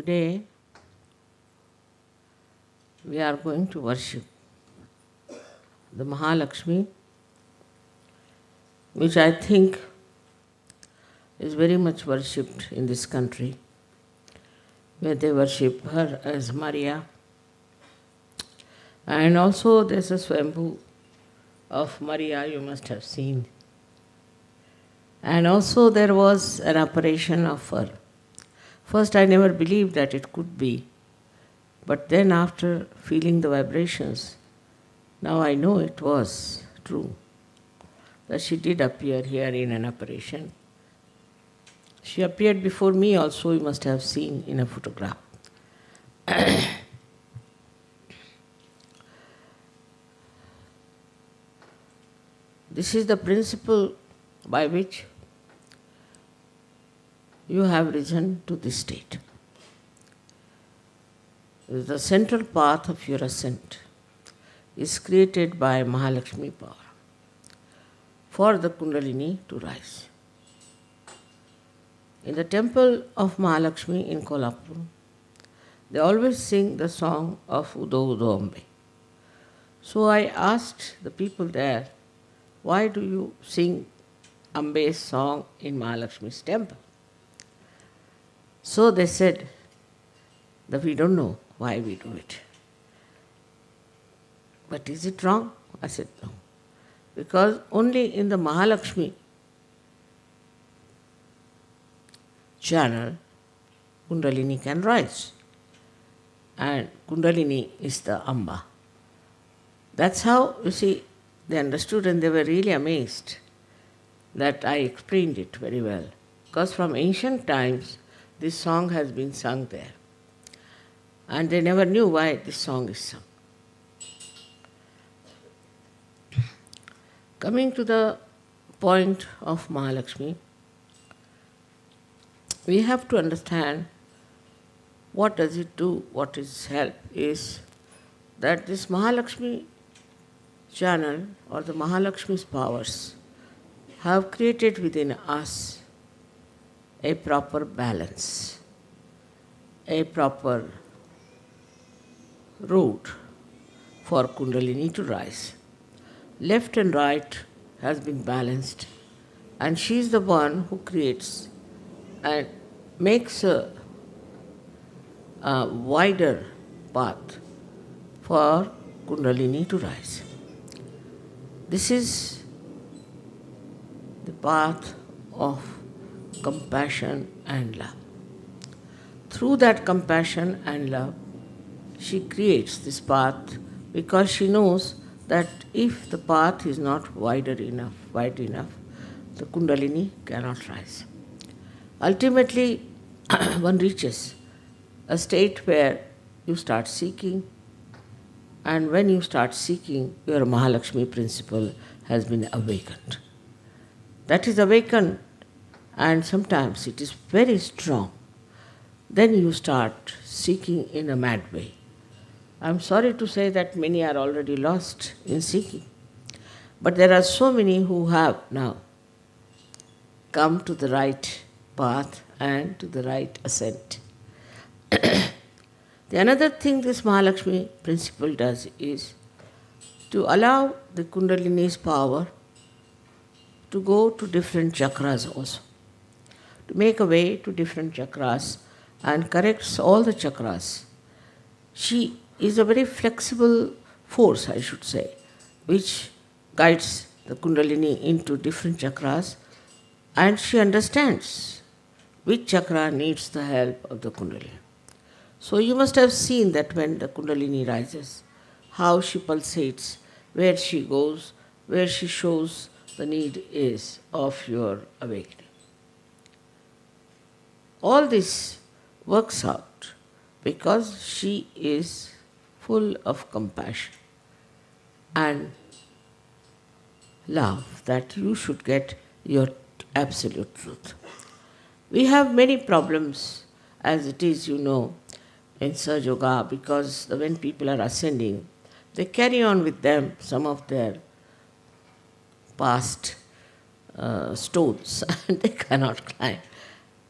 Today we are going to worship the Mahalakshmi, which I think is very much worshipped in this country, where they worship her as Maria. And also there's a Swambhu of Maria you must have seen. And also there was an apparition of her. First I never believed that it could be, but then after feeling the vibrations, now I know it was true, that she did appear here in an apparition. She appeared before me also, you must have seen in a photograph. This is the principle by which you have risen to this state. The central path of your ascent is created by Mahalakshmi power for the Kundalini to rise. In the temple of Mahalakshmi in Kolhapur, they always sing the song of Udo Udo Ambe. So I asked the people there, why do you sing Ambe's song in Mahalakshmi's temple? So they said that we don't know why we do it. But is it wrong? I said no. Because only in the Mahalakshmi channel, Kundalini can rise. And Kundalini is the Amba. That's how, you see, they understood and they were really amazed that I explained it very well. Because from ancient times, this song has been sung there. And they never knew why this song is sung. Coming to the point of Mahalakshmi, we have to understand what does it do, what is help, is that this Mahalakshmi channel or the Mahalakshmi's powers have created within us a proper balance, a proper route for Kundalini to rise. Left and right has been balanced, and she is the one who creates and makes a wider path for Kundalini to rise. This is the path of compassion and love. Through that compassion and love, she creates this path because she knows that if the path is not wide enough, the Kundalini cannot rise. Ultimately, one reaches a state where you start seeking, and when you start seeking, your Mahalakshmi principle has been awakened. That is awakened, and sometimes it is very strong. Then you start seeking in a mad way. I'm sorry to say that many are already lost in seeking. But there are so many who have now come to the right path and to the right ascent. The another thing this Mahalakshmi principle does is to allow the Kundalini's power to go to different chakras also, to make a way to different chakras and corrects all the chakras. She is a very flexible force, I should say, which guides the Kundalini into different chakras, and she understands which chakra needs the help of the Kundalini. So you must have seen that when the Kundalini rises, how she pulsates, where she goes, where she shows the need is of your awakening. All this works out because she is full of compassion and love that you should get your absolute truth. We have many problems as it is, you know, in Sahaja Yoga, because when people are ascending, they carry on with them some of their past stones and they cannot climb.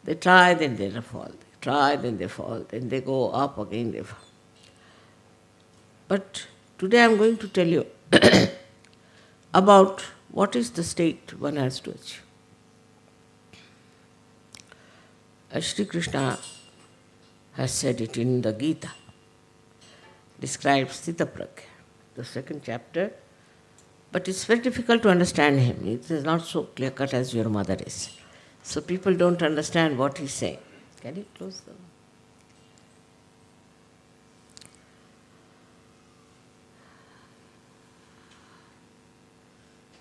They try, then they fall. try, then they fall, then they go up, again they fall. But today I am going to tell you about what is the state one has to achieve. As Sri Krishna has said it in the Gita, describes Sthitapragya, the second chapter, but it's very difficult to understand him. It is not so clear-cut as your mother is. So people don't understand what he's saying. Can you close the...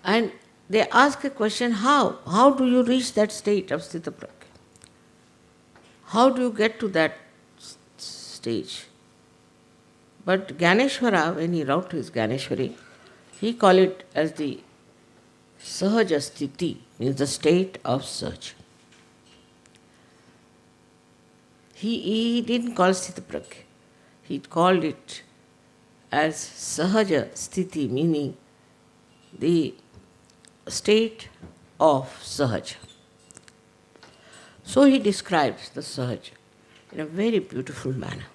And they ask a question, how? How do you reach that state of Sthitapragya? How do you get to that stage? But Gyaneshwara, when he wrote his Gyaneshwari, he called it as the Sahaja Sthiti, means the state of search. He didn't call Sthitapragya. He called it as Sahaja Sthiti, meaning the state of Sahaja. So he describes the Sahaja in a very beautiful manner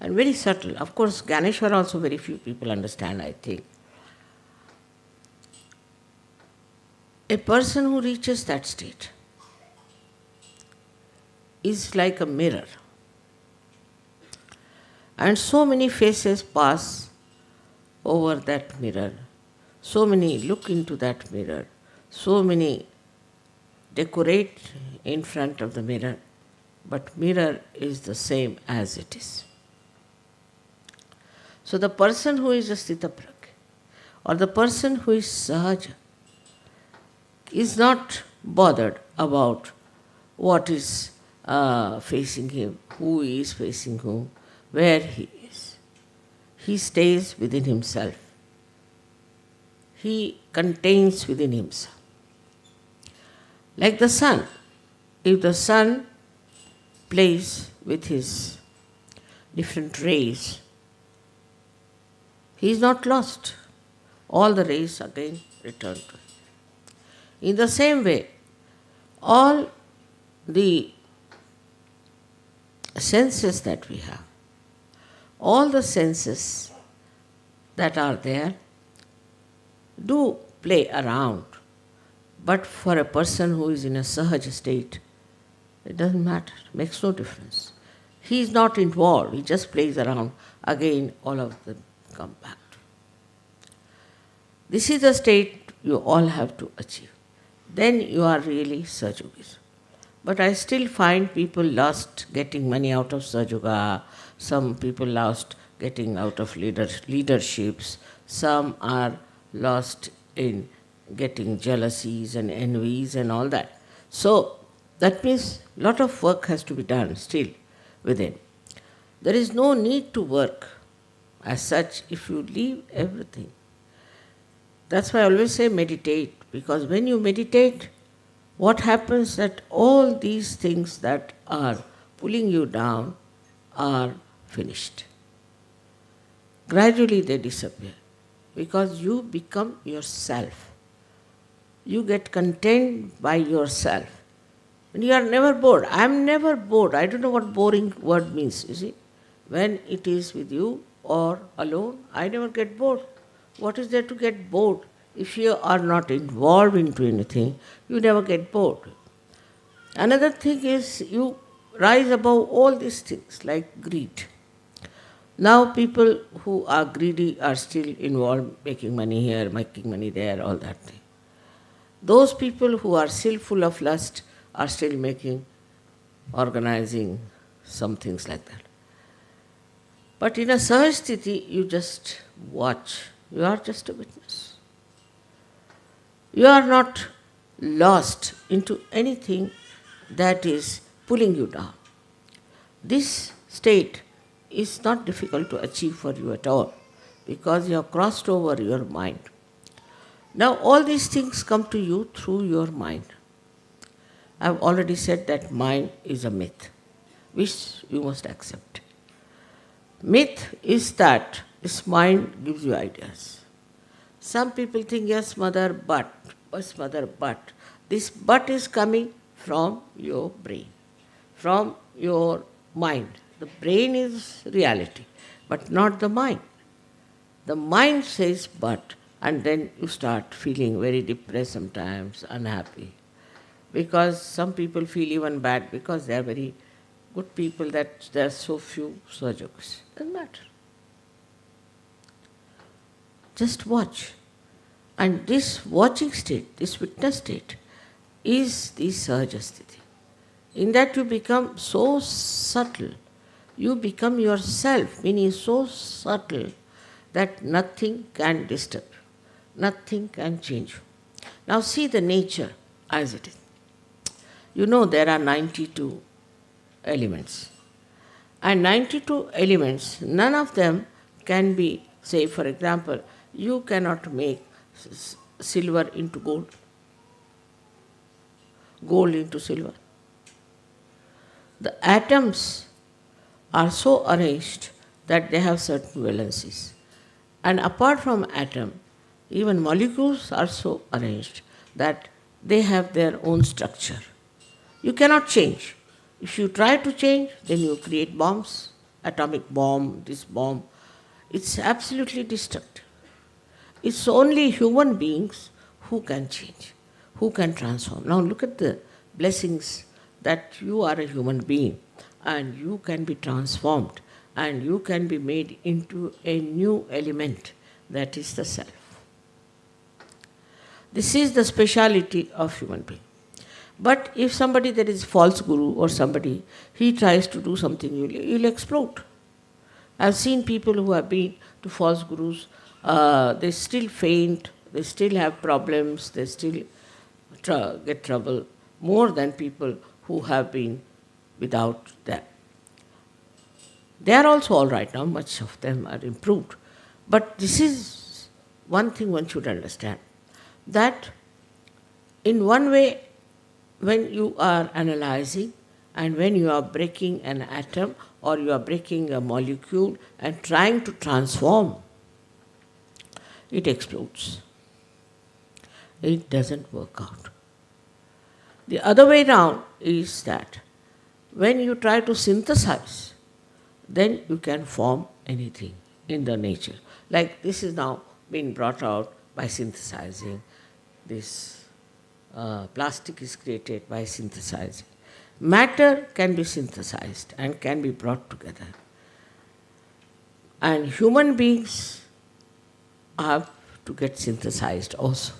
and very subtle. Of course, Gyaneshwara also very few people understand, I think. A person who reaches that state is like a mirror. And so many faces pass over that mirror. So many look into that mirror. So many decorate in front of the mirror. But mirror is the same as it is. So the person who is a Sthitapragya or the person who is Sahaja is not bothered about what is facing him, who is facing whom, where he is. He stays within himself. He contains within himself. Like the sun. If the sun plays with his different rays, he is not lost. All the rays again return to him. In the same way, all the senses that we have, all the senses that are there do play around. But for a person who is in a Sahaja state, it doesn't matter, it makes no difference. He is not involved, he just plays around. Again, all of them come back. This is the state you all have to achieve. Then you are really Sajogis. But I still find people lost getting money out of Sajoga, some people lost getting out of leaderships, some are lost in getting jealousies and envies and all that. So that means a lot of work has to be done still within. There is no need to work as such if you leave everything. That's why I always say meditate, because when you meditate, what happens that all these things that are pulling you down are finished. Gradually they disappear because you become yourself. You get content by yourself. And you are never bored. I am never bored. I don't know what boring word means, you see. When it is with you or alone, I never get bored. What is there to get bored? If you are not involved into anything, you never get bored. Another thing is you rise above all these things like greed. Now people who are greedy are still involved, making money here, making money there, all that thing. Those people who are still full of lust are still organizing some things like that. But in a Sahasthiti, you just watch. You are just a witness. You are not lost into anything that is pulling you down. This state is not difficult to achieve for you at all because you have crossed over your mind. Now all these things come to you through your mind. I have already said that mind is a myth, which you must accept. Myth is that this mind gives you ideas. Some people think, yes, mother, but. This but is coming from your brain, from your mind. The brain is reality, but not the mind. The mind says but, and then you start feeling very depressed sometimes, unhappy. Because some people feel even bad because they are very good people that there are so few surgeons. Doesn't matter. Just watch. And this watching state, this witness state, is the Sahajasthiti. In that you become so subtle, you become yourself, meaning so subtle that nothing can disturb you, nothing can change you. Now see the nature as it is. You know there are 92 elements. And 92 elements, none of them can be, say for example, you cannot make silver into gold, gold into silver. The atoms are so arranged that they have certain valencies. And apart from atom, even molecules are so arranged that they have their own structure. You cannot change. If you try to change, then you create bombs, atomic bomb, this bomb. It's absolutely destructive. It's only human beings who can change, who can transform. Now look at the blessings that you are a human being and you can be transformed and you can be made into a new element, that is the self. This is the speciality of human being. But if somebody that is false guru or somebody, he tries to do something, you'll explode. I've seen people who have been to false gurus, they still faint, they still have problems, they still get trouble more than people who have been without them. They are also all right now, much of them are improved. But this is one thing one should understand, that in one way, when you are analyzing and when you are breaking an atom or you are breaking a molecule and trying to transform, it explodes. It doesn't work out. The other way round is that when you try to synthesize, then you can form anything in the nature. Like this is now being brought out by synthesizing. This plastic is created by synthesizing. Matter can be synthesized and can be brought together. And human beings have to get synthesized also.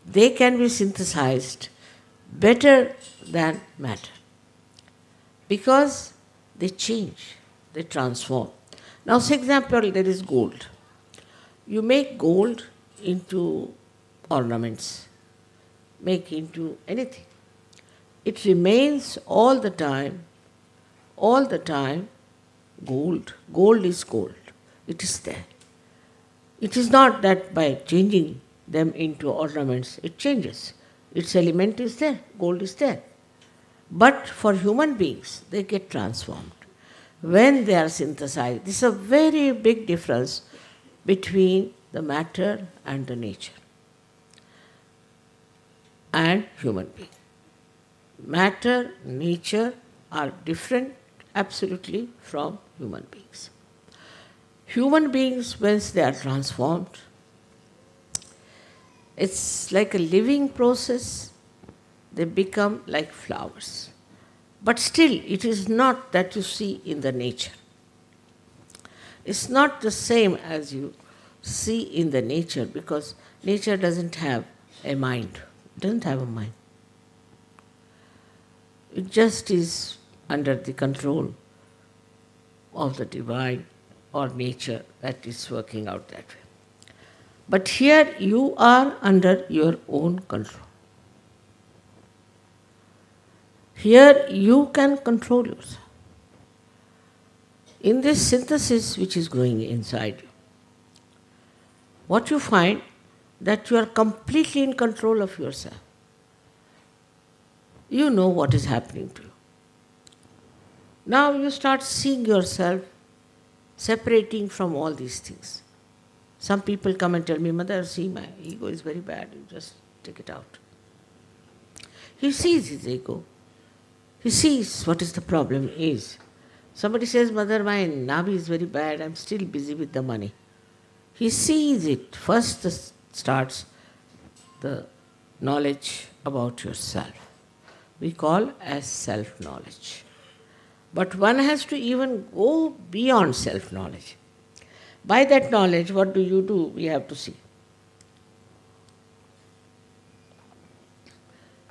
They can be synthesized better than matter because they change, they transform. Now, for example, there is gold. You make gold into ornaments, make into anything. It remains all the time gold. Gold is gold. It is there. It is not that by changing them into ornaments, it changes. Its element is there, gold is there. But for human beings, they get transformed when they are synthesized. This is a very big difference between the matter and the nature and human being. Matter, nature are different absolutely from human beings. Human beings, once they are transformed, it's like a living process. They become like flowers. But still, it is not that you see in the nature. It's not the same as you see in the nature because nature doesn't have a mind. It doesn't have a mind. It just is under the control of the divine or nature that is working out that way. But here you are under your own control. Here you can control yourself. In this synthesis which is going inside you, what you find that you are completely in control of yourself. You know what is happening to you. Now you start seeing yourself separating from all these things. Some people come and tell me, Mother, see, my ego is very bad, you just take it out. He sees his ego. He sees what is the problem is. Somebody says, Mother, my navi is very bad, I'm still busy with the money. He sees it. First starts the knowledge about yourself. We call as self-knowledge. But one has to even go beyond self-knowledge. By that knowledge, what do? We have to see.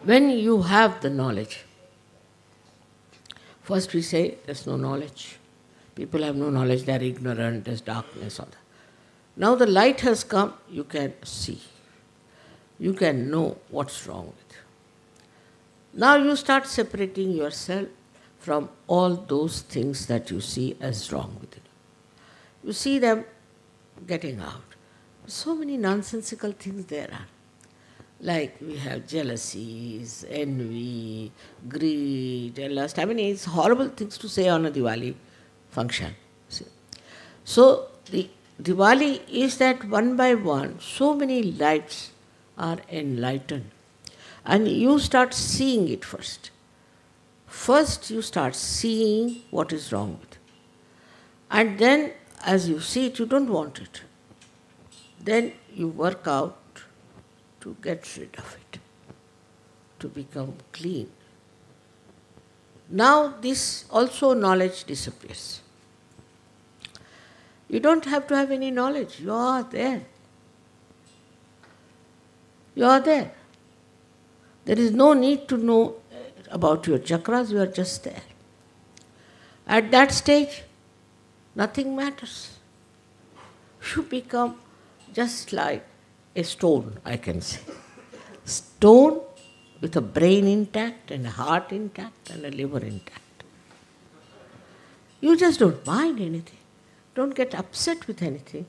When you have the knowledge, first we say there's no knowledge. People have no knowledge, they are ignorant, there's darkness. All that. Now the light has come, you can see. You can know what's wrong with you. Now you start separating yourself from all those things that you see as wrong with you. You see them getting out. So many nonsensical things there are. Like we have jealousies, envy, greed, and lust. I mean, it's horrible things to say on a Diwali function. See? So the Diwali is that one by one, so many lives are enlightened. And you start seeing it first. First you start seeing what is wrong with it. And then as you see it, you don't want it. Then you work out to get rid of it, to become clean. Now this also knowledge disappears. You don't have to have any knowledge. You are there. You are there. There is no need to know about your chakras, you are just there. At that stage, nothing matters. You become just like a stone, I can say. Stone with a brain intact and a heart intact and a liver intact. You just don't mind anything. Don't get upset with anything.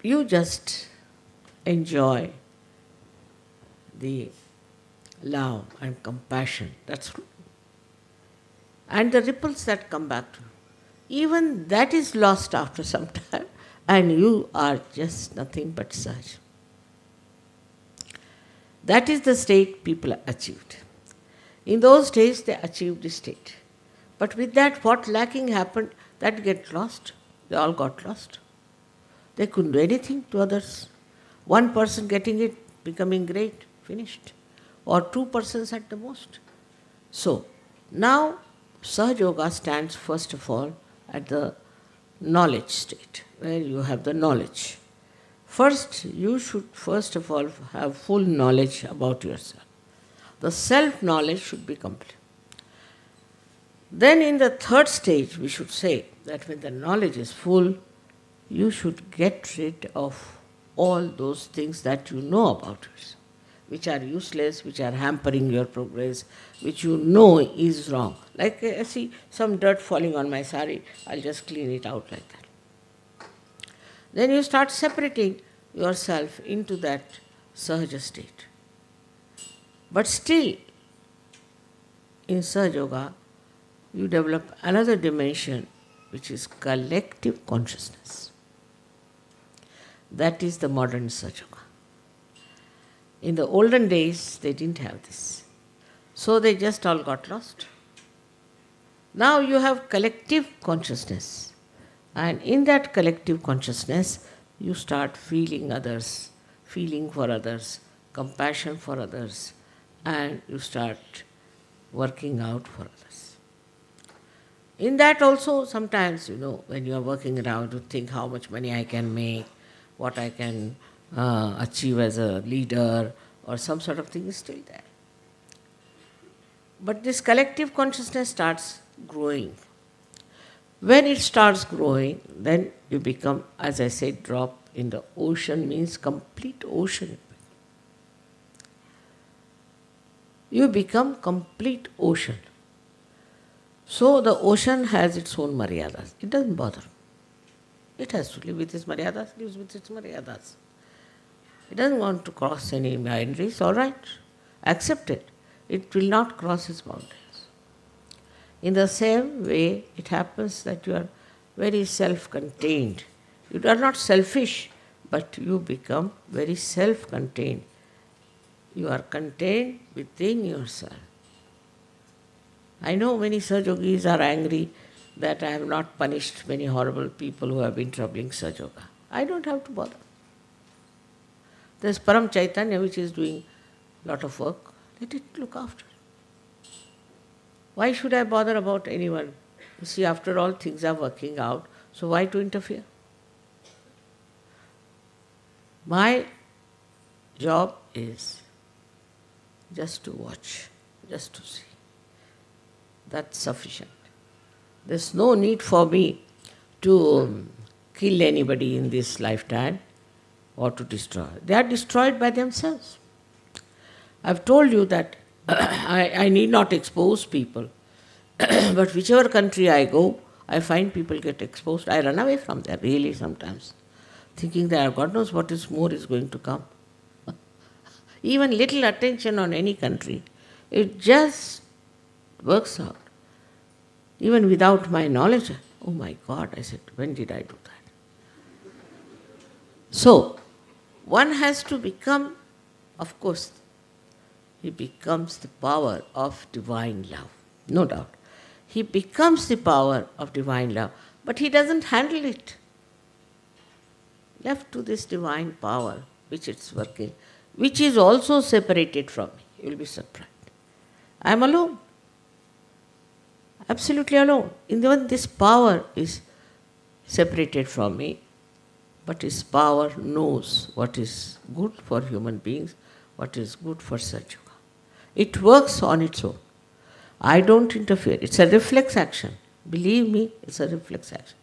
You just enjoy the love and compassion. That's true. And the ripples that come back to you. Even that is lost after some time, and you are just nothing but such. That is the state people achieved. In those days, they achieved the state. But with that, what lacking happened, that get lost. They all got lost. They couldn't do anything to others. One person getting it, becoming great, finished. Or two persons at the most. So, now Sahaja Yoga stands first of all at the knowledge state, where you have the knowledge. First, you should first of all have full knowledge about yourself. The self-knowledge should be complete. Then in the third stage, we should say that when the knowledge is full, you should get rid of all those things that you know about yourself, which are useless, which are hampering your progress, which you know is wrong. Like I see some dirt falling on my sari, I'll just clean it out like that. Then you start separating yourself into that Sahaja state. But still, in Sahaja Yoga, you develop another dimension, which is collective consciousness. That is the modern Sahaja Yoga. In the olden days, they didn't have this. So they just all got lost. Now you have collective consciousness. And in that collective consciousness, you start feeling others, feeling for others, compassion for others, and you start working out for others. In that also, sometimes, when you are working around, you think how much money I can make, what I can achieve as a leader, or some sort of thing is still there. But this collective consciousness starts growing. When it starts growing, then you become, as I said, drop in the ocean means complete ocean. You become complete ocean. So the ocean has its own maryadas. It doesn't bother. It has to live with its maryadas, lives with its maryadas. It doesn't want to cross any boundaries, all right. Accept it. It will not cross its boundaries. In the same way, it happens that you are very self-contained. You are not selfish, but you become very self-contained. You are contained within yourself. I know many Sajogis are angry that I have not punished many horrible people who have been troubling Sajoga. I don't have to bother. There's Param Chaitanya which is doing a lot of work. Let it look after. Why should I bother about anyone? You see, after all, things are working out, so why to interfere? My job is just to watch, just to see. That's sufficient. There's no need for me to kill anybody in this lifetime or to destroy. They are destroyed by themselves. I've told you that I need not expose people. But whichever country I go, I find people get exposed. I run away from there, really, sometimes, thinking that God knows what is more is going to come. Even little attention on any country, it just works out. Even without my knowledge, oh my God, I said, when did I do that? So, one has to become, of course, he becomes the power of divine love, no doubt. He becomes the power of divine love, but he doesn't handle it. Left to this divine power, which it's working, which is also separated from me. You'll be surprised. I am alone. Absolutely alone. Even this power is separated from me, but his power knows what is good for human beings, what is good for Satchuga. It works on its own. I don't interfere. It's a reflex action. Believe me, it's a reflex action.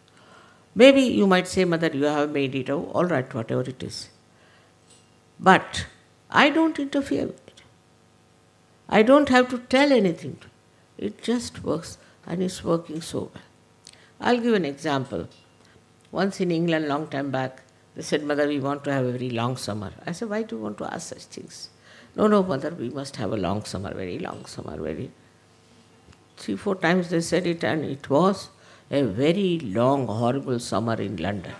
Maybe you might say, Mother, you have made it, oh, all right, whatever it is. But I don't interfere with it. I don't have to tell anything to it. It just works, and it's working so well. I'll give an example. Once in England, long time back, they said, Mother, we want to have a very long summer. I said, why do you want to ask such things? No, Mother, we must have a long summer, very long summer, very... 3-4 times they said it, and it was a very long, horrible summer in London.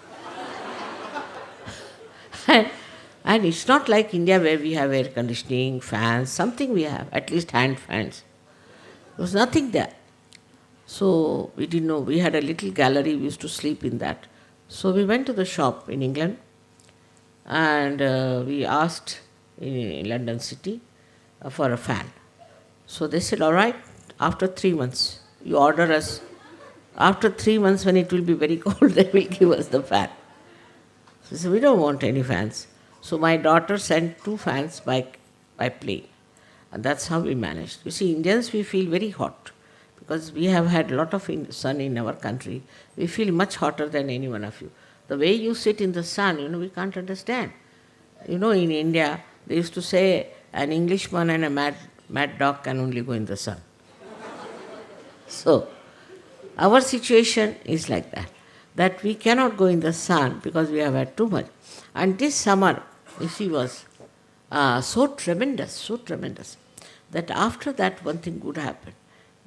And it's not like India where we have air conditioning, fans, something we have, at least hand fans. There was nothing there. So we didn't know. We had a little gallery, we used to sleep in that. So we went to the shop in England, and we asked in London city for a fan. So they said, all right, after 3 months, you order us. After 3 months, when it will be very cold, they will give us the fan. So they said, we don't want any fans. So my daughter sent 2 fans by plane. And that's how we managed. You see, Indians, we feel very hot. Because we have had a lot of sun in our country. We feel much hotter than any one of you. The way you sit in the sun, we can't understand. In India, they used to say, an Englishman and a mad dog can only go in the sun. So, our situation is like that we cannot go in the sun because we have had too much. And this summer, you see, was so tremendous, that after that one thing good happened,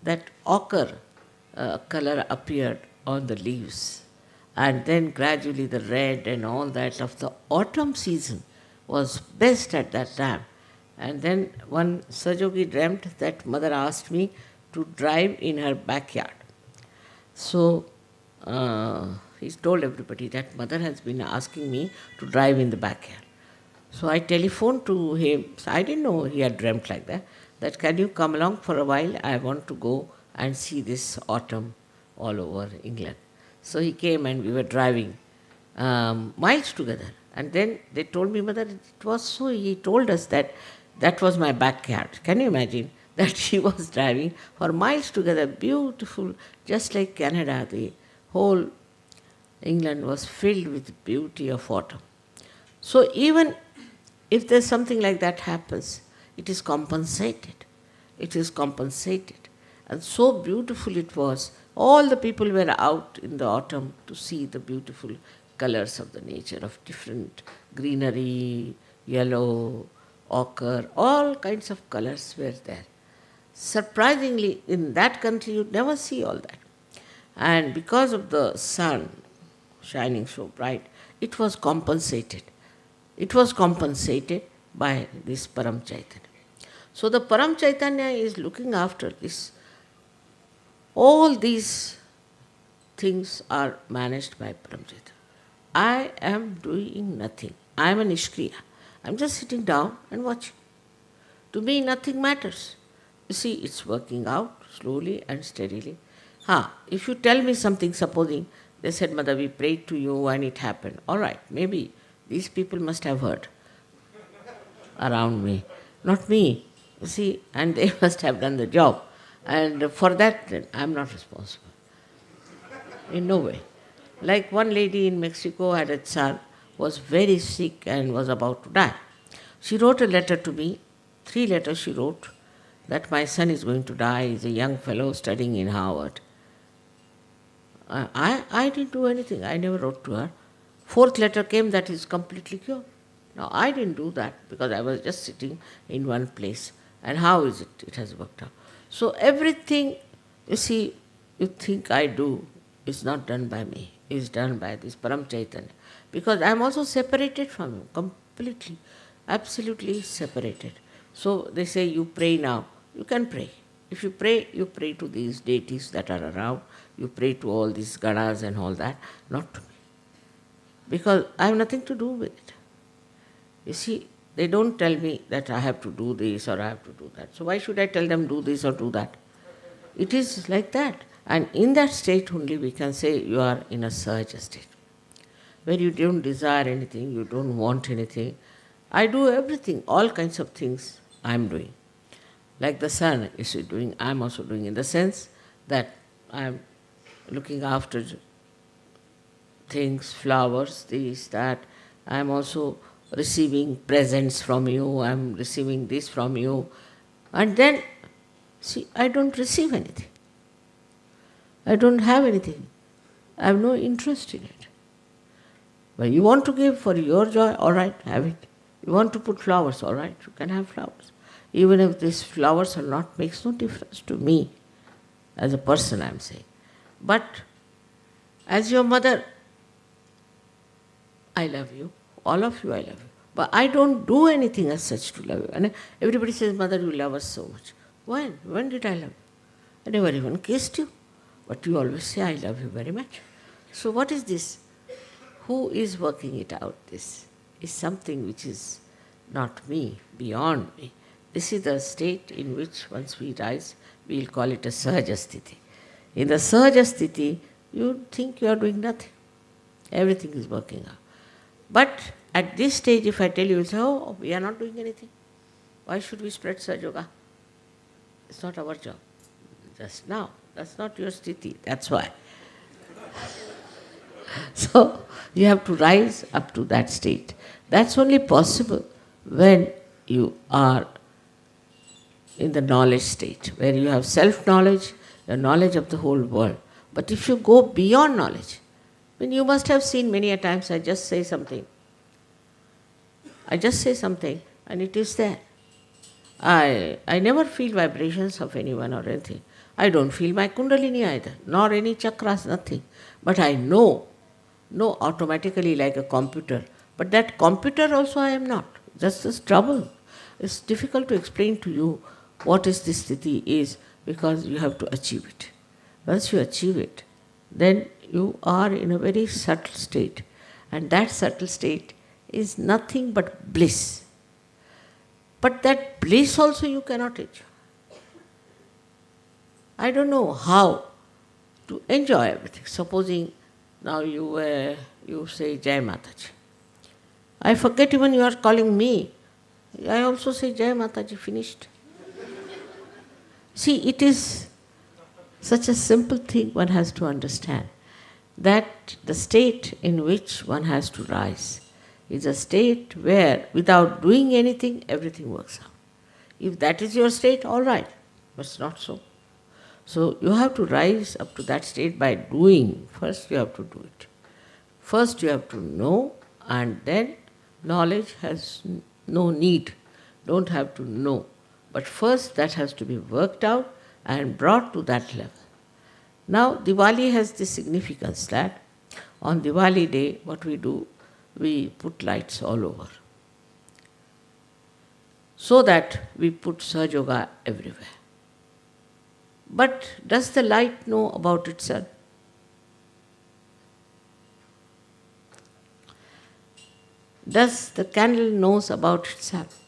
that ochre color appeared on the leaves, and then gradually the red and all that of the autumn season was best at that time. And then one Sajogi dreamt that Mother asked me to drive in her backyard. So he told everybody that Mother has been asking me to drive in the backyard. So I telephoned to him. So I didn't know he had dreamt like that can you come along for a while? I want to go and see this autumn all over England. So he came and we were driving miles together. And then they told me, Mother, it was so, he told us that was my backyard. Can you imagine that he was driving for miles together, beautiful, just like Canada. The whole England was filled with beauty of autumn. So even if there's something like that happens, it is compensated. It is compensated. And so beautiful it was. All the people were out in the autumn to see the beautiful colors of the nature, of different greenery, yellow, ochre, all kinds of colors were there. Surprisingly, in that country you'd never see all that. And because of the sun shining so bright, it was compensated. It was compensated by this Param Chaitanya. So the Param Chaitanya is looking after this All these things are managed by Paramjita. I am doing nothing. I am a Nishkriya. I am just sitting down and watching. To me, nothing matters. You see, it's working out slowly and steadily. If you tell me something, supposing they said, Mother, we prayed to you and it happened. All right, maybe these people must have heard around me, not me. You see, and they must have done the job. And for that, I'm not responsible. In no way. Like one lady in Mexico had a son, was very sick and was about to die. She wrote a letter to me, 3 letters she wrote, that my son is going to die, he's a young fellow studying in Harvard. I didn't do anything, I never wrote to her. 4th letter came that he's completely cured. Now I didn't do that because I was just sitting in one place. And how is it? It has worked out. So everything, you see, you think I do is not done by me, is done by this Param Chaitanya. Because I am also separated from him, completely, absolutely separated. So they say, you pray now. You can pray. If you pray to these deities that are around, you pray to all these ganas and all that, not to me. Because I have nothing to do with it. You see, they don't tell me that I have to do this or I have to do that. So why should I tell them do this or do that? It is like that. And in that state only we can say you are in a sahaja state, where you don't desire anything, you don't want anything. I do everything, all kinds of things I am doing. Like the sun is doing, I am also doing, in the sense that I am looking after things, flowers, this, that. I am also receiving presents from you, I am receiving this from you. And then, see, I don't receive anything. I don't have anything. I have no interest in it. But you want to give for your joy, all right, have it. You want to put flowers, all right, you can have flowers. Even if these flowers are not, makes no difference to me. As a person, I am saying. But as your mother, I love you. All of you, I love you. But I don't do anything as such to love you. And everybody says, Mother, you love us so much. When? When did I love you? I never even kissed you. But you always say, I love you very much. So what is this? Who is working it out? This is something which is not me, beyond me. This is the state in which once we rise, we will call it a sahaja sthiti. In the sahaja sthiti, you think you are doing nothing. Everything is working out. But at this stage, if I tell you, you say, oh, we are not doing anything. Why should we spread Sahaja Yoga? It's not our job. Just now. That's not your sthiti. That's why. So, you have to rise up to that state. That's only possible when you are in the knowledge state, where you have self-knowledge, the knowledge of the whole world. But if you go beyond knowledge, then you must have seen many a times I just say something. I just say something and it is there. I never feel vibrations of anyone or anything. I don't feel my kundalini either, nor any chakras, nothing. But I know automatically like a computer. But that computer also I am not. That's the trouble. It's difficult to explain to you what is this sthiti is, because you have to achieve it. Once you achieve it, then you are in a very subtle state. And that subtle state is nothing but bliss. But that bliss also you cannot enjoy. I don't know how to enjoy everything. Supposing now you say Jai Mataji. I forget even you are calling me. I also say Jai Mataji, finished. See, it is such a simple thing one has to understand, that the state in which one has to rise is a state where without doing anything, everything works out. If that is your state, all right, but it's not so. So you have to rise up to that state by doing. First you have to do it. First you have to know, and then knowledge has no need. Don't have to know. But first that has to be worked out and brought to that level. Now Diwali has this significance that on Diwali day, what we do, we put lights all over. So that we put Sahaja Yoga everywhere. But does the light know about itself? Does the candle knows about itself?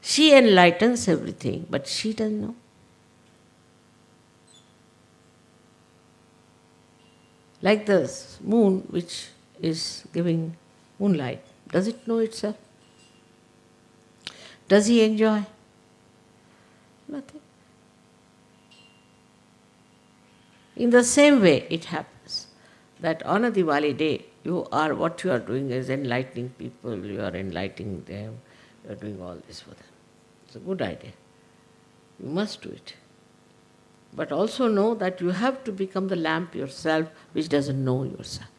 She enlightens everything, but she doesn't know. Like the moon which is giving moonlight, does it know itself? Does he enjoy? Nothing. In the same way, it happens that on a Diwali day, what you are doing is enlightening people, you are enlightening them, you are doing all this for them. It's a good idea. You must do it. But also know that you have to become the lamp yourself, which doesn't know yourself.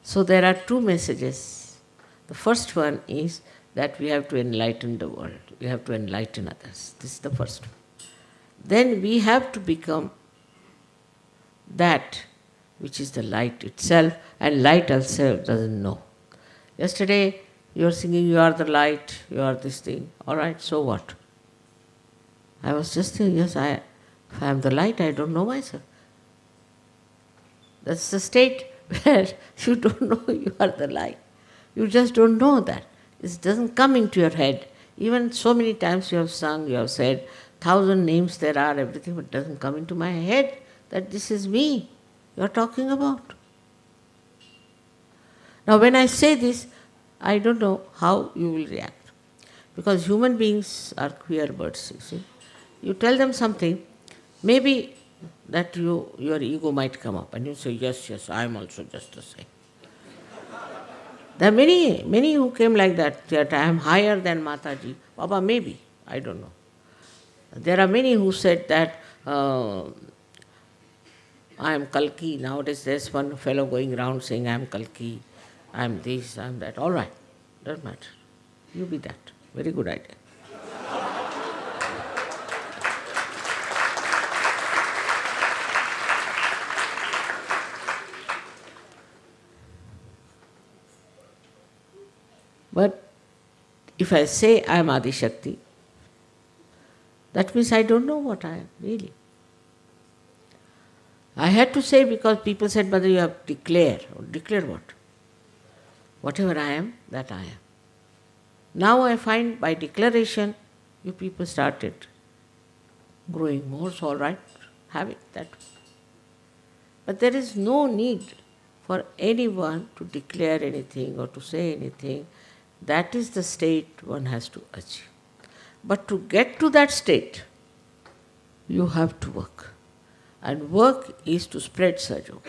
So there are two messages. The first one is that we have to enlighten the world. We have to enlighten others. This is the first one. Then we have to become that which is the light itself, and light itself doesn't know. Yesterday you are singing, you are the light, you are this thing. All right, so what? I was just saying, yes, if I am the light, I don't know myself. That's the state where you don't know you are the light. You just don't know that. It doesn't come into your head. Even so many times you have sung, you have said, 1,000 names there are, everything, but it doesn't come into my head that this is me you are talking about. Now when I say this, I don't know how you will react. Because human beings are queer birds, you see. You tell them something, maybe that your ego might come up and you say, yes, I am also just the same. There are many who came like that I am higher than Mataji. Baba, maybe, I don't know. There are many who said that I am Kalki. Nowadays there's one fellow going around saying I am Kalki, I am this, I am that. All right, doesn't matter. You be that. Very good idea. But if I say I am Adi Shakti, that means I don't know what I am, really. I had to say because people said, Mother, you have to declare. Declare what? Whatever I am, that I am. Now I find by declaration, you people started growing more, so all right, have it that way. But there is no need for anyone to declare anything or to say anything. That is the state one has to achieve. But to get to that state, you have to work. And work is to spread Sajo.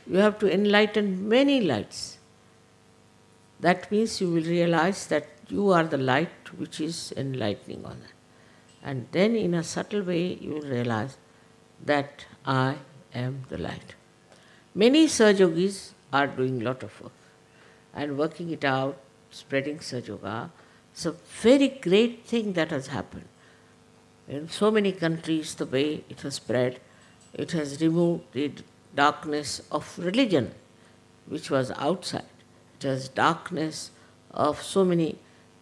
You have to enlighten many lights. That means you will realize that you are the light which is enlightening on that. And then in a subtle way you will realize that I am the light. Many Sajogis are doing a lot of work and working it out, spreading Sajoga. It's a very great thing that has happened. In so many countries, the way it has spread, it has removed the darkness of religion, which was outside. It has darkness of so many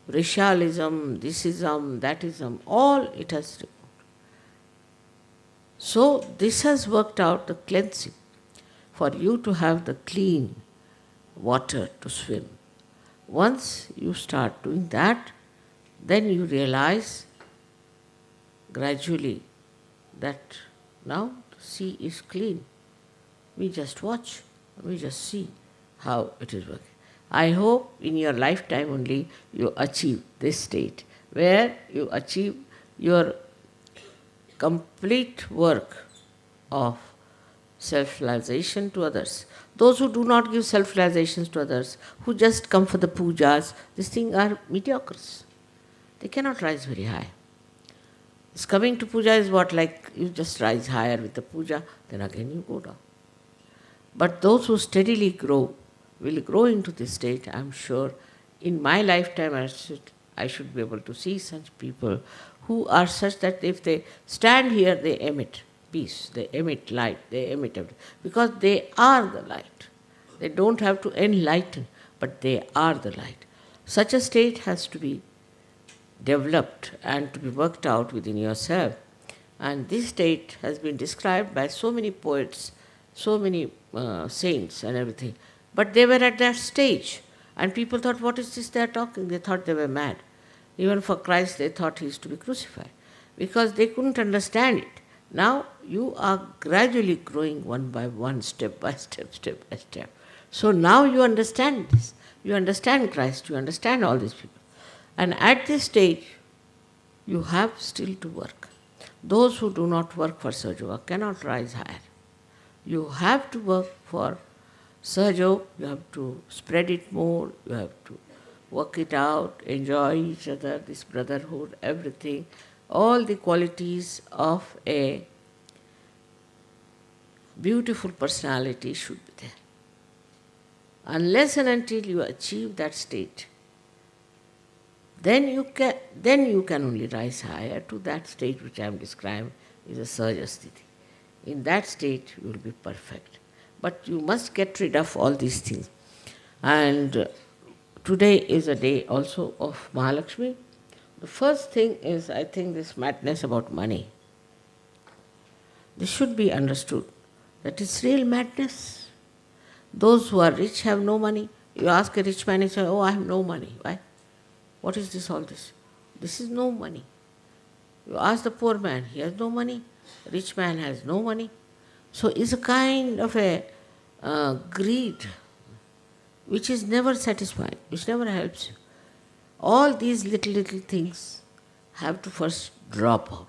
racialism, thisism, thatism, all it has removed. So this has worked out the cleansing for you to have the clean water to swim. Once you start doing that, then you realize gradually that now the sea is clean. We just watch, we just see how it is working. I hope in your lifetime only you achieve this state where you achieve your complete work of self-realization to others. Those who do not give self-realizations to others, who just come for the pujas, these things are mediocres. They cannot rise very high. This coming to puja is what, like you just rise higher with the puja, then again you go down. But those who steadily grow will grow into this state. I am sure in my lifetime I should be able to see such people who are such that if they stand here, they emit peace, they emit light, they emit everything. Because they are the light. They don't have to enlighten, but they are the light. Such a state has to be developed and to be worked out within yourself. And this state has been described by so many poets, so many saints and everything. But they were at that stage. And people thought, what is this they are talking? They thought they were mad. Even for Christ, they thought he is to be crucified. Because they couldn't understand it. Now you are gradually growing one by one, step by step, step by step. So now you understand this. You understand Christ, you understand all these people. And at this stage, you have still to work. Those who do not work for Sahaja cannot rise higher. You have to work for Sahaja, you have to spread it more, you have to work it out, enjoy each other, this brotherhood, everything, all the qualities of a beautiful personality should be there. Unless and until you achieve that state, then you can only rise higher to that state which I am describing is a Sahaja Sthiti. In that state you will be perfect. But you must get rid of all these things. And today is a day also of Mahalakshmi. The first thing is, I think, this madness about money. This should be understood, that it's real madness. Those who are rich have no money. You ask a rich man, he says, oh, I have no money. Why? What is this, all this? This is no money. You ask the poor man, he has no money. Rich man has no money. So it's a kind of a greed which is never satisfying, which never helps you. All these little things have to first drop out.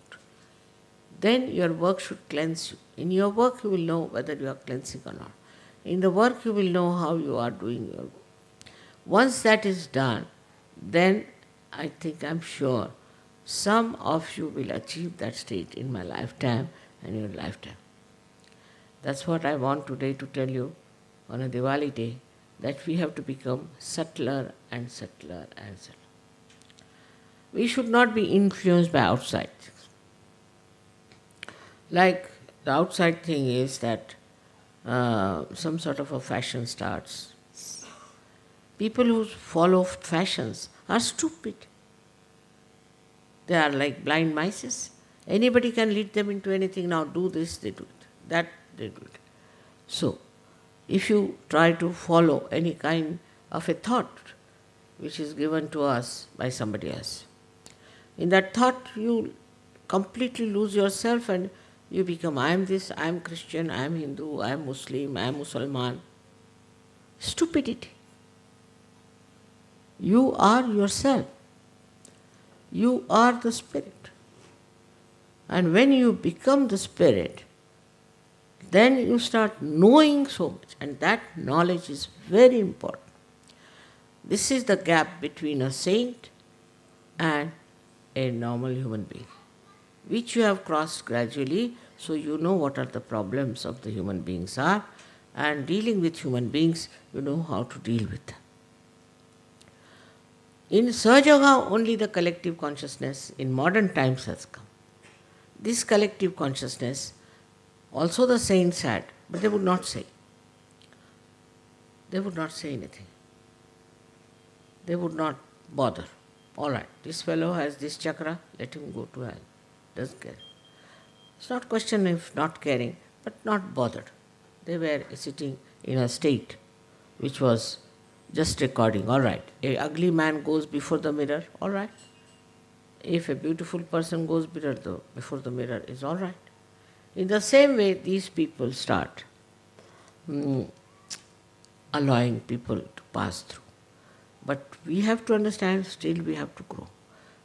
Then your work should cleanse you. In your work you will know whether you are cleansing or not. In the work you will know how you are doing your work. Once that is done, then I think, I'm sure, some of you will achieve that state in my lifetime and your lifetime. That's what I want today to tell you on a Diwali day, that we have to become subtler and subtler and subtler. We should not be influenced by outside things. Like the outside thing is that some sort of a fashion starts. People who follow fashions are stupid. They are like blind mice. Anybody can lead them into anything. Now do this, they do it. That, they do it. So, if you try to follow any kind of a thought which is given to us by somebody else, in that thought you completely lose yourself and you become, I am this, I am Christian, I am Hindu, I am Muslim, I am Musalman. Stupidity. You are yourself. You are the spirit. And when you become the spirit, then you start knowing so much. And that knowledge is very important. This is the gap between a saint and a normal human being, which you have crossed gradually, so you know what are the problems of the human beings are, and dealing with human beings, you know how to deal with them. In Sahaja only the collective consciousness in modern times has come. This collective consciousness also the saints had, but they would not say. They would not say anything. They would not bother. All right, this fellow has this chakra, let him go to hell. Doesn't care. It's not question of not caring, but not bothered. They were sitting in a state which was just recording. All right, a ugly man goes before the mirror, all right. If a beautiful person goes before the mirror, is all right. In the same way, these people start allowing people to pass through. But we have to understand, still we have to grow.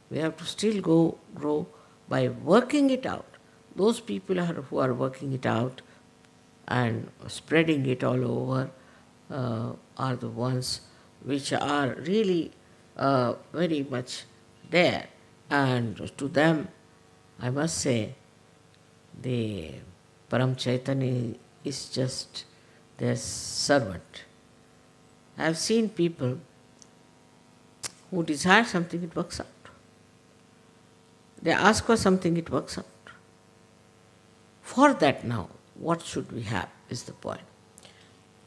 We have to still grow by working it out. Those people who are working it out and spreading it all over are the ones which are really very much there. And to them, I must say, the Param Chaitanya is just their servant. I have seen people who desire something, it works out. They ask for something, it works out. For that now, what should we have is the point.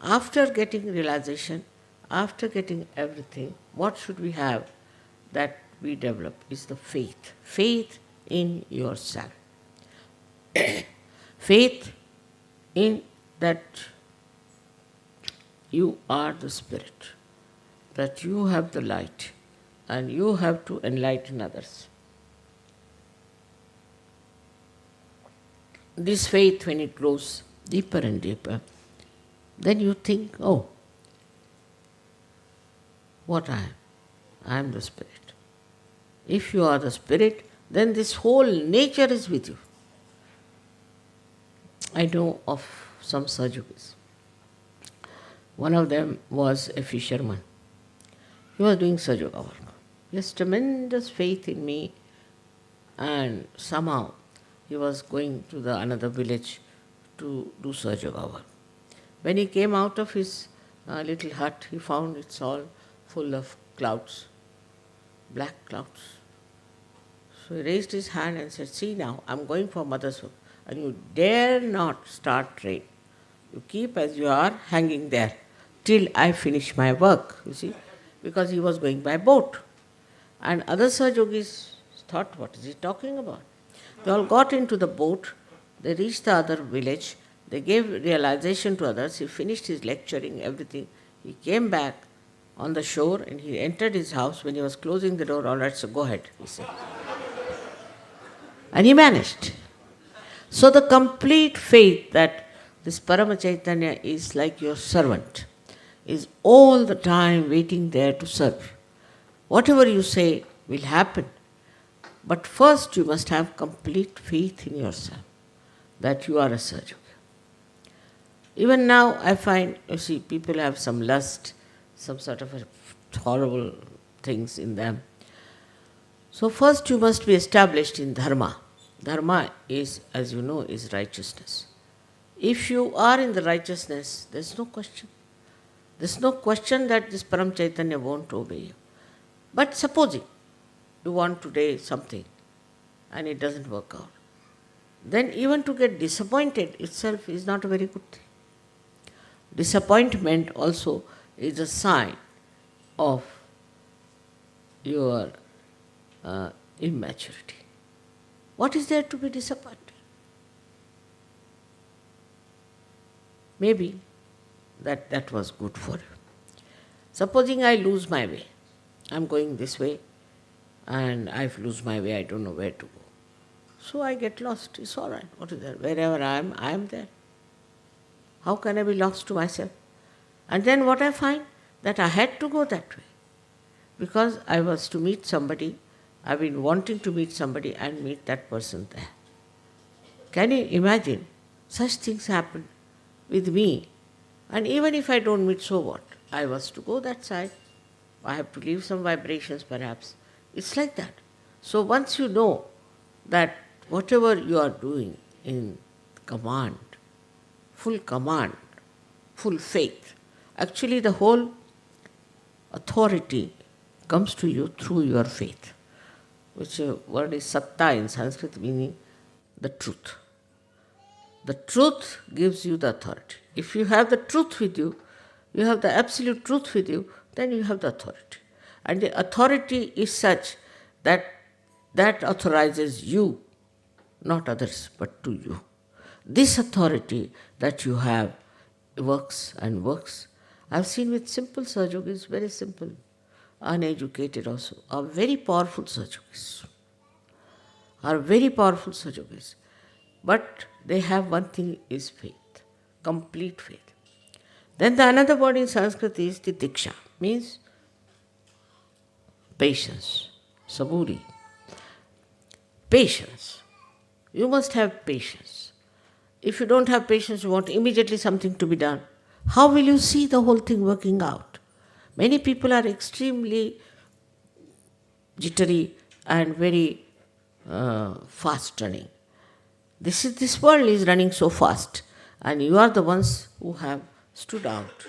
After getting realization, after getting everything, what should we have that we develop is the faith. Faith in yourself. Faith in that you are the Spirit, that you have the light and you have to enlighten others. This faith, when it grows deeper and deeper, then you think, oh, what I am? I am the Spirit. If you are the Spirit, then this whole nature is with you. I know of some Sajogis. One of them was a fisherman. He was doing Sajoga work. He has tremendous faith in me, and somehow he was going to the another village to do Sajoga work. When he came out of his little hut, he found it's all full of clouds, black clouds. So he raised his hand and said, see now, I'm going for mother's work, and you dare not start rain. You keep as you are hanging there till I finish my work, you see, because he was going by boat. And other Sahajogis thought, what is he talking about? They all got into the boat, they reached the other village, they gave realization to others, he finished his lecturing, everything. He came back on the shore and he entered his house. When he was closing the door, all right, so go ahead, he said. And he managed. So the complete faith that this Parama Chaitanya is like your servant, is all the time waiting there to serve. Whatever you say will happen. But first you must have complete faith in yourself that you are a Sahaja. Even now I find, you see, people have some lust, some sort of horrible things in them. So first you must be established in Dharma. Dharma is, as you know, is righteousness. If you are in the righteousness, there's no question. There's no question that this Param Chaitanya won't obey you. But supposing you want today something and it doesn't work out, then even to get disappointed itself is not a very good thing. Disappointment also is a sign of your immaturity. What is there to be disappointed? Maybe that was good for you. Supposing I lose my way. I'm going this way and I lose my way, I don't know where to go. So I get lost. It's all right. What is there? Wherever I am there. How can I be lost to myself? And then what I find? That I had to go that way. Because I was to meet somebody, I've been wanting to meet somebody and meet that person there. Can you imagine? Such things happen with me. And even if I don't meet, so what? I was to go that side. I have to leave some vibrations perhaps. It's like that. So once you know that whatever you are doing in command, full faith, actually the whole authority comes to you through your faith, which word is satta in Sanskrit, meaning the truth. The truth gives you the authority. If you have the truth with you, you have the absolute truth with you, then you have the authority. And the authority is such that authorizes you, not others, but to you. This authority that you have works and works. I've seen with simple Sahajogis, very simple, uneducated also, are very powerful Sahajogis. But they have one thing is faith, complete faith. Then the another word in Sanskrit is titiksha, means patience, saburi. Patience. You must have patience. If you don't have patience, you want immediately something to be done. How will you see the whole thing working out? Many people are extremely jittery and very fast running. This world is running so fast, and you are the ones who have stood out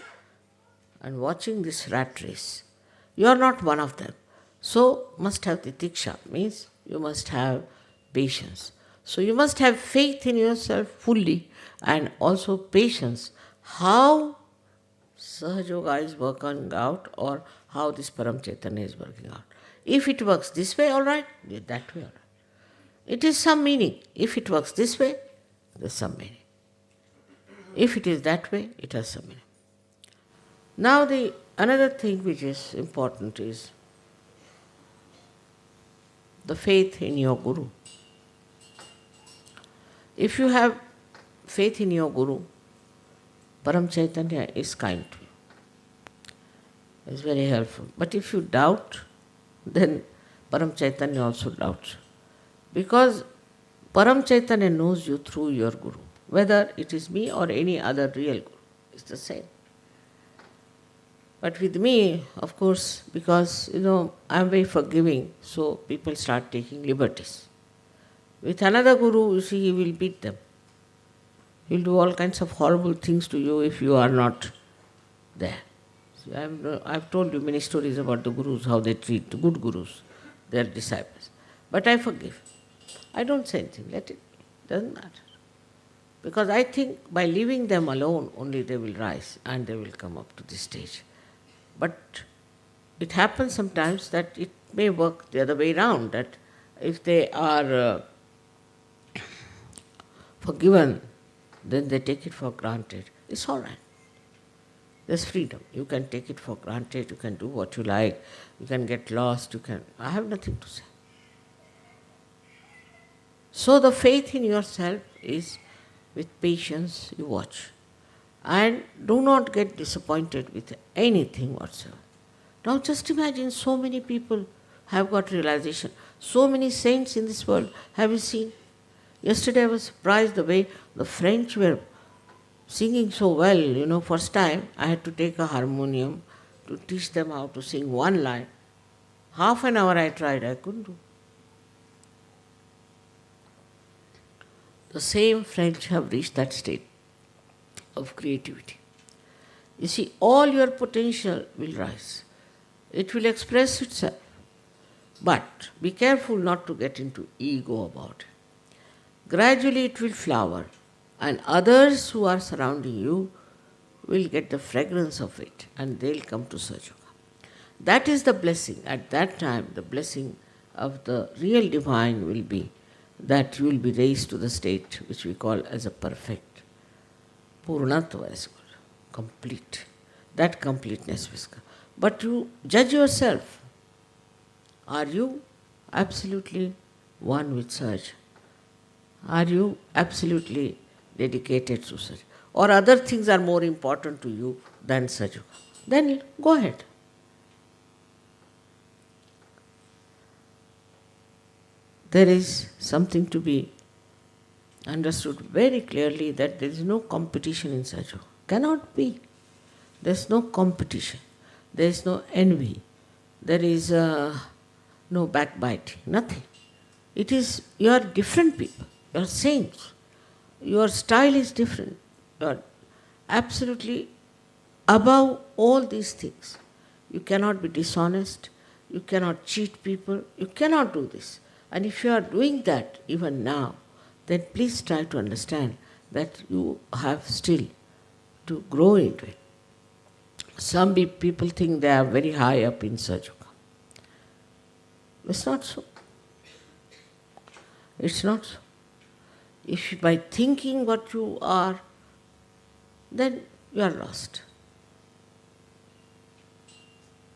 and watching this rat race. You are not one of them. So must have titiksha, means you must have patience. So you must have faith in yourself fully and also patience. How Sahaja Yoga is working out or how this Param Chaitanya is working out. If it works this way, all right, that way, all right. It is some meaning. If it works this way, there's some meaning. If it is that way, it has some meaning. Now the another thing which is important is the faith in your Guru. If you have faith in your Guru, Param Chaitanya is kind to you. It's very helpful. But if you doubt, then Param Chaitanya also doubts. Because Param Chaitanya knows you through your Guru. Whether it is me or any other real Guru, it's the same. But with me, of course, because, I'm very forgiving, so people start taking liberties. With another Guru, you see, he will beat them. He will do all kinds of horrible things to you if you are not there. So I've told you many stories about the Gurus, how they treat the good Gurus, their disciples. But I forgive. I don't say anything, let it be. Doesn't matter. Because I think by leaving them alone, only they will rise and they will come up to this stage. But it happens sometimes that it may work the other way around, that if they are forgiven, then they take it for granted. It's all right. There's freedom. You can take it for granted, you can do what you like, you can get lost, I have nothing to say. So the faith in yourself is with patience you watch. And do not get disappointed with anything whatsoever. Now just imagine so many people have got realization. So many saints in this world. Have you seen? Yesterday I was surprised the way the French were singing so well. First time I had to take a harmonium to teach them how to sing one line. Half an hour I tried, I couldn't do. The same French have reached that state of creativity. You see, all your potential will rise. It will express itself. But be careful not to get into ego about it. Gradually it will flower, and others who are surrounding you will get the fragrance of it, and they'll come to Sahaja Yoga. That is the blessing. At that time, the blessing of the real divine will be that you will be raised to the state which we call as a perfect. Purnatva is called, complete. That completeness will come. But you judge yourself. Are you absolutely one with Sahaja? Are you absolutely dedicated to Sahaja? Or other things are more important to you than Sahaja? Then go ahead. There is something to be understood very clearly, that there is no competition in Sahaja. Cannot be. There is no competition. There is no envy. There is no backbiting. Nothing. It is, you are different people. You are saints. Your style is different. You are absolutely above all these things. You cannot be dishonest. You cannot cheat people. You cannot do this. And if you are doing that even now, then please try to understand that you have still to grow into it. Some people think they are very high up in Sahaja Yoga. It's not so. It's not so. If by thinking what you are, then you are lost.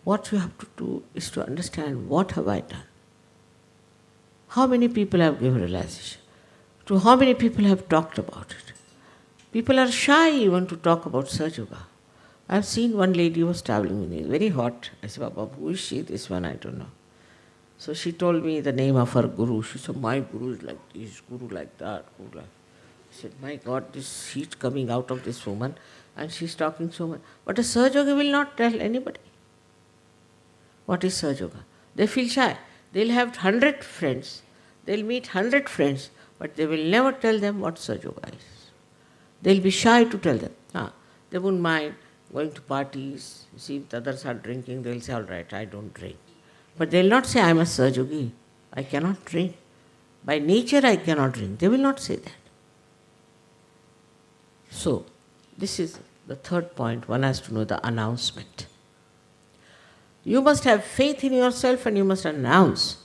What you have to do is to understand, what have I done? How many people have given realization? To how many people have talked about it? People are shy even to talk about Sahaja Yoga. I have seen one lady was traveling with me, very hot. I said, Baba, who is she? This one, I don't know. So she told me the name of her guru. She said, my guru is like this, guru like that, guru like. I said, my God, this heat coming out of this woman, and she's talking so much. But a Sahaja Yogi will not tell anybody what is Sahaja Yoga. They feel shy. They'll have 100 friends. They'll meet 100 friends, but they will never tell them what Sahaja Yoga is. They'll be shy to tell them. They won't mind going to parties. See, if the others are drinking, they'll say, all right, I don't drink. But they'll not say, I'm a Sahaja Yogi. I cannot drink. By nature, I cannot drink. They will not say that. So, this is the third point. One has to know the announcement. You must have faith in yourself and you must announce.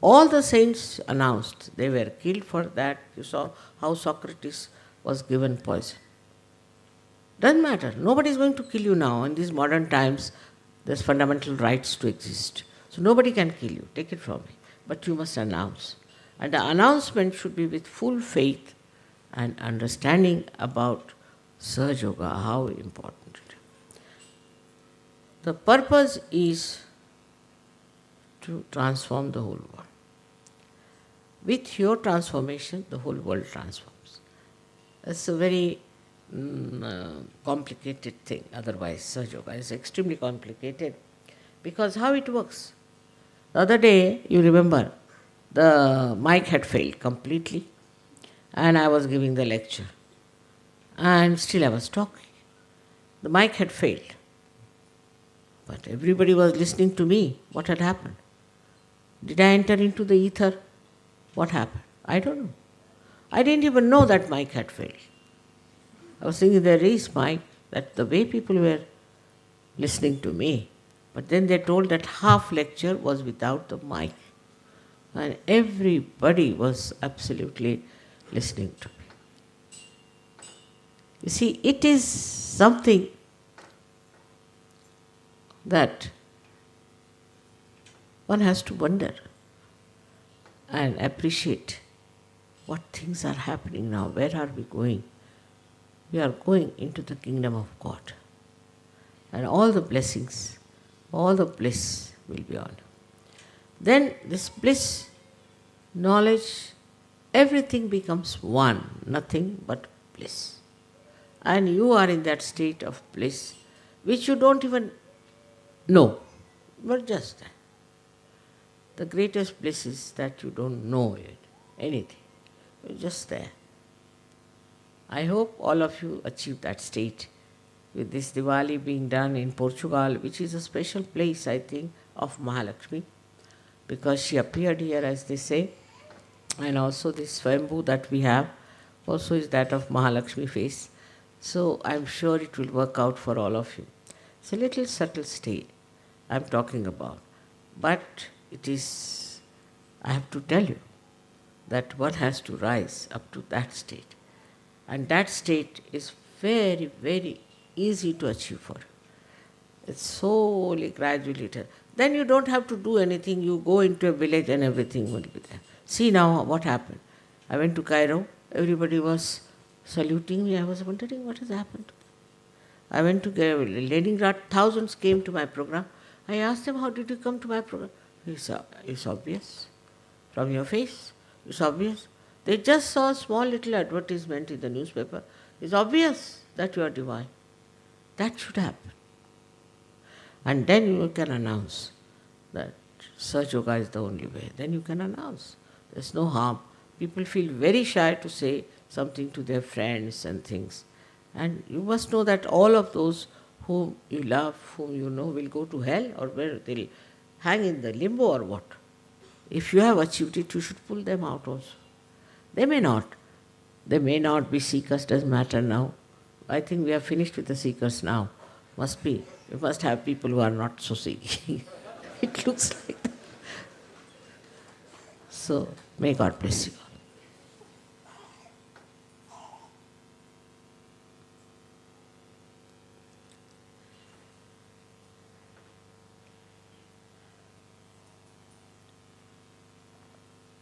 All the saints announced. They were killed for that. You saw how Socrates was given poison. Doesn't matter. Nobody is going to kill you now. In these modern times, there's fundamental rights to exist. So nobody can kill you. Take it from me. But you must announce. And the announcement should be with full faith and understanding about Sahaja Yoga, how important it is. The purpose is to transform the whole world. With your transformation, the whole world transforms. It's a very complicated thing. Otherwise, Sahaja Yoga is extremely complicated because how it works. The other day, you remember, the mic had failed completely and I was giving the lecture and still I was talking. The mic had failed. But everybody was listening to me. What had happened? Did I enter into the ether? What happened? I don't know. I didn't even know that mic had failed. I was thinking there is mic, that the way people were listening to me. But then they told that half lecture was without the mic. And everybody was absolutely listening to me. You see, it is something that one has to wonder and appreciate what things are happening now. Where are we going? We are going into the kingdom of God. And all the blessings, all the bliss will be on. Then this bliss, knowledge, everything becomes one, nothing but bliss. And you are in that state of bliss which you don't even know, but just that. The greatest bliss is that you don't know it, anything. You're just there. I hope all of you achieve that state with this Diwali being done in Portugal, which is a special place, I think, of Mahalakshmi, because she appeared here, as they say, and also this Swayambhu that we have also is that of Mahalakshmi face. So I'm sure it will work out for all of you. It's a little subtle state I'm talking about, but it is, I have to tell you, that one has to rise up to that state. And that state is very, very easy to achieve for you. It's slowly, gradually. Then you don't have to do anything. You go into a village and everything will be there. See now what happened. I went to Cairo. Everybody was saluting me. I was wondering what has happened. I went to Leningrad. Thousands came to my program. I asked them, how did you come to my program? It's obvious. From your face, it's obvious. They just saw a small little advertisement in the newspaper. It's obvious that you are divine. That should happen. And then you can announce that Sahaja Yoga is the only way. Then you can announce. There's no harm. People feel very shy to say something to their friends and things. And you must know that all of those whom you love, whom you know, will go to hell, or where they'll hang in the limbo or what. If you have achieved it, you should pull them out also. They may not. They may not be seekers, doesn't matter now. I think we are finished with the seekers now. Must be. We must have people who are not so seeking. It looks like that. So, may God bless you.